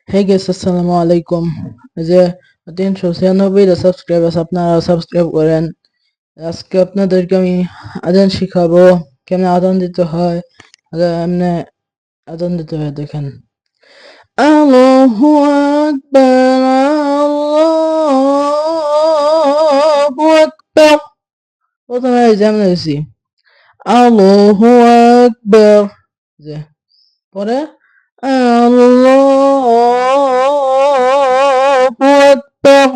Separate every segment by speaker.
Speaker 1: Hey guys, আসসালামু আলাইকুম। এই যে 396টা সাবস্ক্রাইব আছে, আপনারা সাবস্ক্রাইব করেন। আজকে আপনাদেরকে আমি আজান শিখাবো, কেমনে আজান দিতে হয়। এমনি আজান দিতে হয়, দেখেন। আল্লাহু আকবার, আল্লাহু আকবার। প্রথমে এই যে এমনি দিছি, আল্লাহু আকবার। যে পরে আল্লাহু আকবার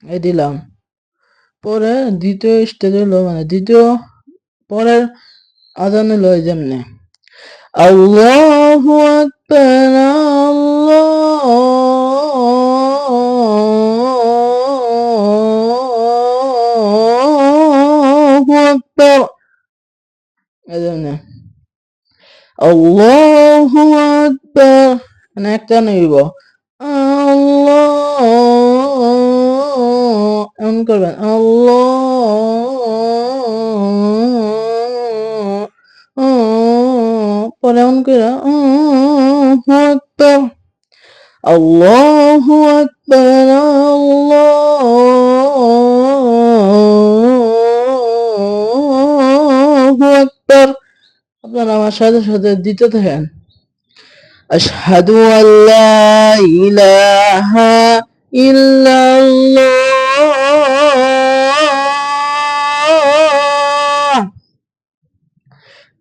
Speaker 1: এই দিলাম। পরে দ্বিতীয় স্টেজ হলো, মানে দ্বিতীয় পরের আজান হলো এই যেমনে আল্লাহু আকবার, আল্লাহু আকবার। এই যেমনে আল্লাহু আকবার, মানে একটা নেব আল্লাহ, এমন করবেন আল্লাহ, পরে এমন করে আল্লাহু আকবার, আল্লাহু আকবার, আল্লাহু আকবার। আপনারা আমার সাথে সাথে দিতে থাকেন। আশহাদু আল্লা ইলাহা ইল্লাল্লাহ।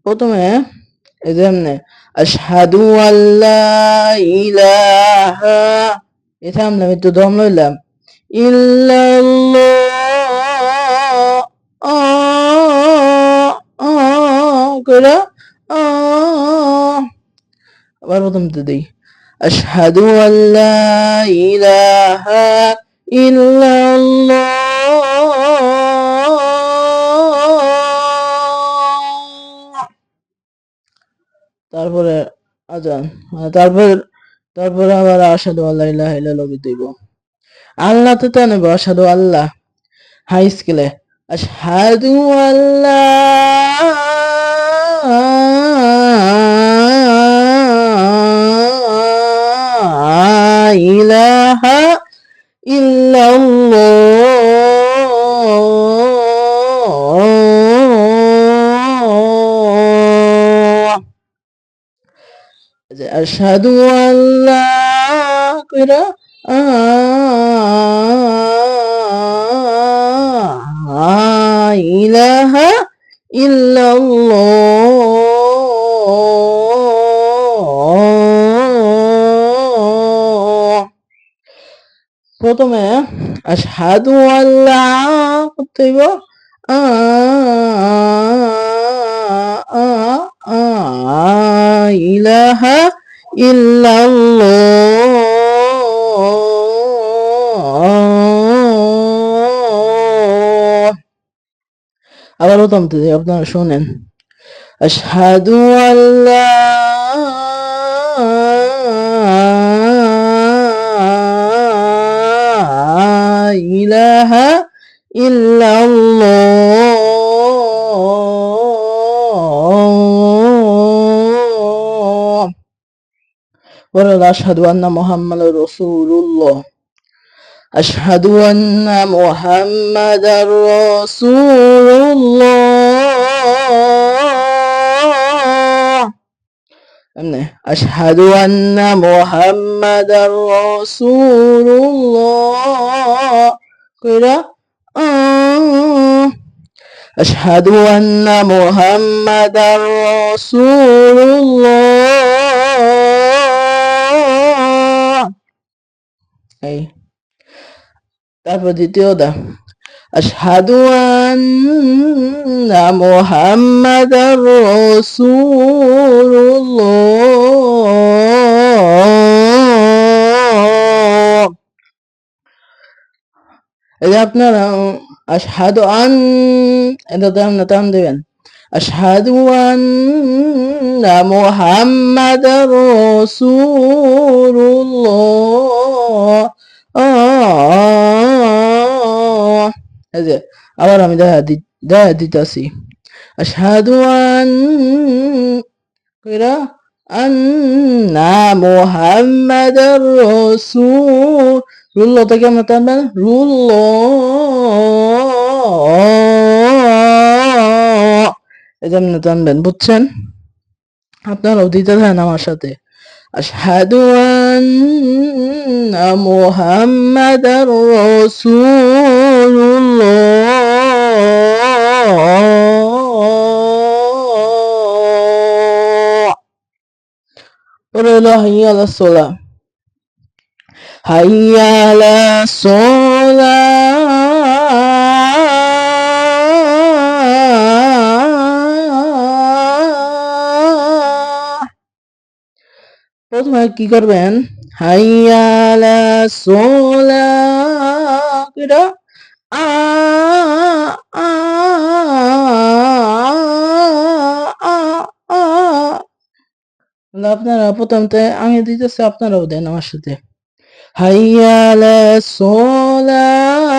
Speaker 1: প্রথমে এই যে এমনি আশহাদু আল্লা ইলাহা, এটা আমরা একটু দম লইলাম, ইল্লাল্লাহ করে আবার প্রথম তো দেই আশহাদু আল্লা ইলাহা ইল্লাল্লাহ। তারপরে আজান, মানে তারপরে আবার আশহাদু আল্লা ইলাহা ইল্লাল্লাহ দিব। আল্লাহ তো নেব, আশহাদু আল্লাহ হাই স্কেলে আশহাদু আল্লাহ ইলাহা ইল্লাল্লাহ। আশহাদু আল্লাহ কইরা ইলাহা ইল্লাল্লাহ। প্রথমে আশহাদু আল্লাহ করতে হইব ইলাহা ইল্লাল্লাহ। আবারও থামতে যাই, আপনারা শোনেন। আশহাদু আল্লাহ ইলাহা ইল্লাল্লাহ। পরে আশহাদু আন্না মুহাম্মাদুর রাসূলুল্লাহ, আশহাদু আন্না মুহাম্মাদার রাসূলুল্লাহ। এমনি আশহাদু আন্না মুহাম্মাদার রাসূলুল্লাহ কইরা আশহাদু আন্না মুহাম্মাদার রাসূলুল্লাহ। এই তারপর দ্বিতীয়টা আশহাদু আন্না মুহাম্মাদার রাসূলুল্লাহ। এই যে আপনারা আশহাদু এটা টান দেবেন, আশহাদু আন্না মুহাম্মাদার রাসূলুল্লাহ। এই যে আবার আমি দেখা দিতেছি আশহাদু আন্না মুহাম্মাদুর রাসূল রুল্লটা কেমন টানবেন রুল্ল এই যেমন টানবেন বুঝছেন আপনারাও দিতে থাকেন আমার সাথে আশহাদু আন্না মুহাম্মাদার রাসূলুল্লাহ পরে হলো হাইয়া আলাস সালাহ হাইয়া আলাস সালাহ প্রথমে কি করবেন হাইয়া আলাস সালাহ কিরা আ আ আ আ আপনারা প্রথমতে আমি দিতেছি আপনারাও দেন আমার সাথে হাইয়া আলাস সালাহ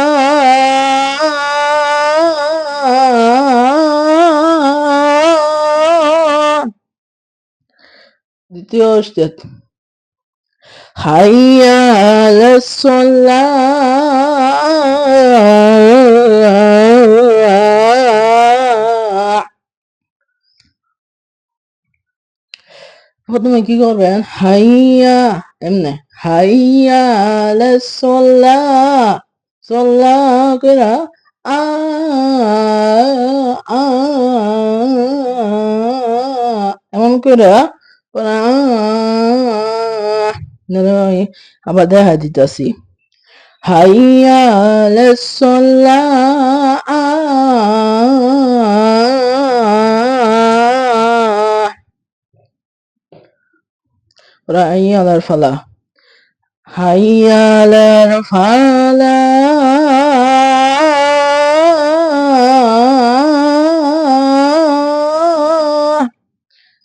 Speaker 1: দ্বিতীয় স্টেপ হাইয়া আলাস সালাহ প্রথমে কি করবেন হাইয়া এমনে হাইয়া আলাস সালাহ সালাহ কইরা আ আ এমন কইরা আমি আবার দেখা দিতেছি হাইয়া আলাস সালাহ হাইয়া আলাল ফালাহ হাইয়া আলাল ফালাহ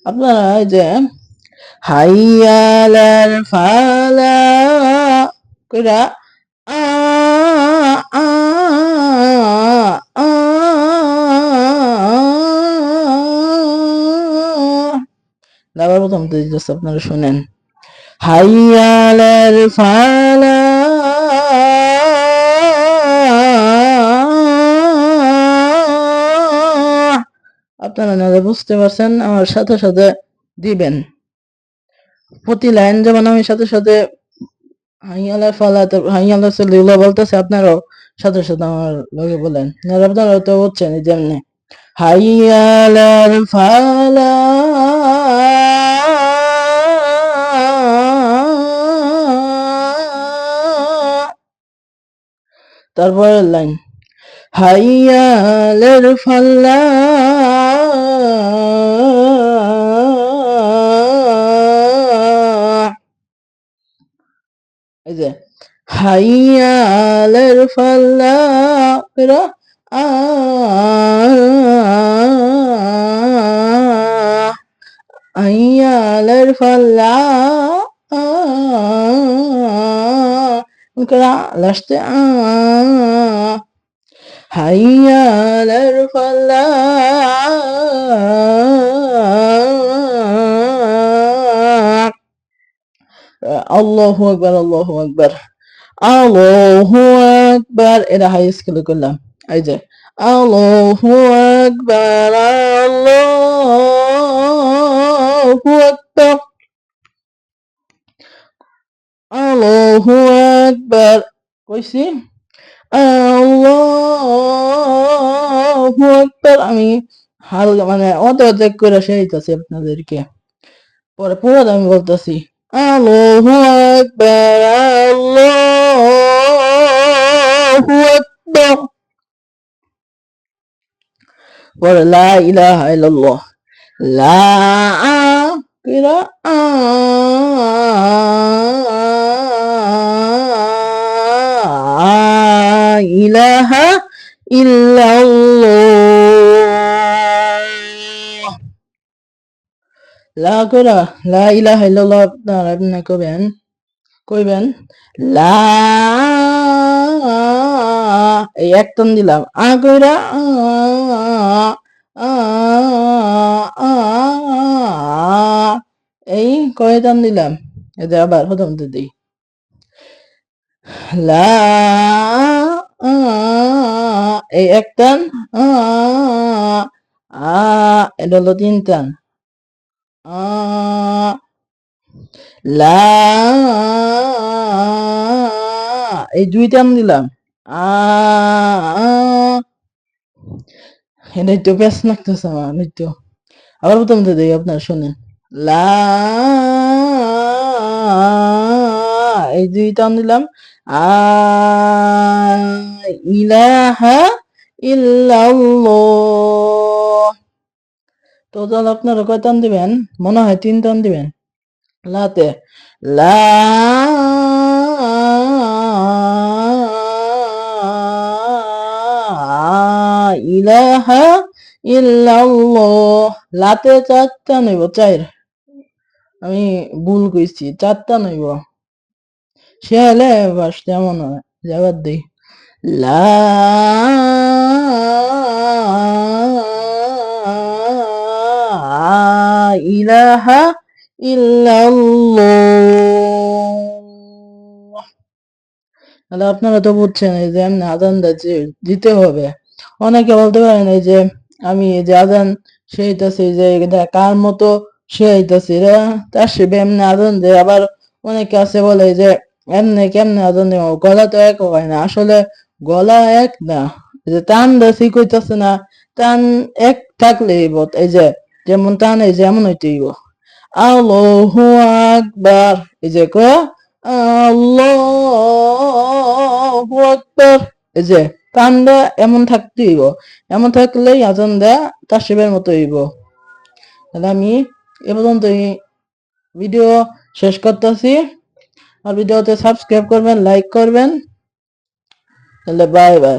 Speaker 1: আপনারা এই যে হাইয়া আলাল ফালাহ কইরা আ আ আ আবার প্রথম দিতেছে আপনারা শুনেন হাইয়া আলাল ফালাহ আপনারা না বুঝতে পারছেন আমার সাথে সাথে দিবেন প্রতি লাইন যেমন আমি সাথে সাথে হাইয়া আলাল ফালাহ হাইয়া আলাল সালাহ বলতেছে আপনারাও সাথে সাথে আমার লগে বলেন আপনারাও তো বুঝছেন যেমনি হাইয়া আলাল ফালাহ তারপরের লাইন হাইয়া আলাল ফালাহ এই যে হাইয়া আলাল ফালাহ কইরা আ হাইয়া আলাল ফালাহ কইরা লাস্টে হাইয়া আলাল ফালাহ আল্লাহু আকবার আল্লাহু আকবার আল্লাহু আকবার এটা হাই স্কুলে করলাম এই যে আল্লাহু আকবার আল্লাহু আকবার আল্লাহু আকবার কইছি আল্লাহু আকবার আমি হালকা মানে অর্ধেক করে শেখাইতেছি আপনাদেরকে পরে পুরো আমি বলতেছি আল্লাহু আকবার আল্লাহু আকবার পরে লা ইলাহা ইল্লাল্লাহ লা কিরা ইলাহা ইল্লাল্লাহ লা কইরা লা ইলাহা ইল্লাল্লাহ আপনারা এমনি কইবেন লা এই এক টান দিলাম কইরা এই কয় টান দিলাম এই যে আবার প্রথম থেকে দেই লা এই এক টান আ এটা হলো তিন টান আ লা এই দুই টান দিলাম আ এটা একটু পেঁচ লাগতেছে আমার একটু আবার প্রথম থেকে দেই আপনার শোনেন লা এই দুই টান দিলাম আ ইলাহা ইল্লাল্লাহ টোটাল আপনারা কয় টান দিবেন মনে হয় তিন টান দিবেন লাতে লা ইলাহা ইল্লাল্লাহ লাতে চারটা নইব চার আমি ভুল কইছি চারটা নইব সে হলে বাস তেমন হয় যাবার দেই লা ইলাহা ইল্লাল্লাহ তাহলে আপনারা তো বুঝছেন এই যে এমনি আজানটা যে দিতে হবে অনেকে বলতে পারেন এই যে আমি এই যে আজান সেইতাছি যে এটা কার মতো সেইতাছি রে তার সে এমনি আজান দেয় আবার অনেকে আছে বলে যে এমনি কেমনে আজান দেব গলা তো এক হয় না আসলে গলা এক না এই যে টান দাসি কইতাছে না টান এক থাকলেই এই যে যেমন টান এই যে এমন হইতেইব আল্লাহু আকবার এই যে কয়া আল্লাহু আকবার এই যে টানটা এমন থাকতে হইব এমন থাকলেই আজান দেয়া তাসবিহের মতো হইব তাহলে আমি এ পর্যন্ত ভিডিও শেষ করতেছি আর ভিডিওতে সাবস্ক্রাইব করবেন লাইক করবেন তাহলে বাই বাই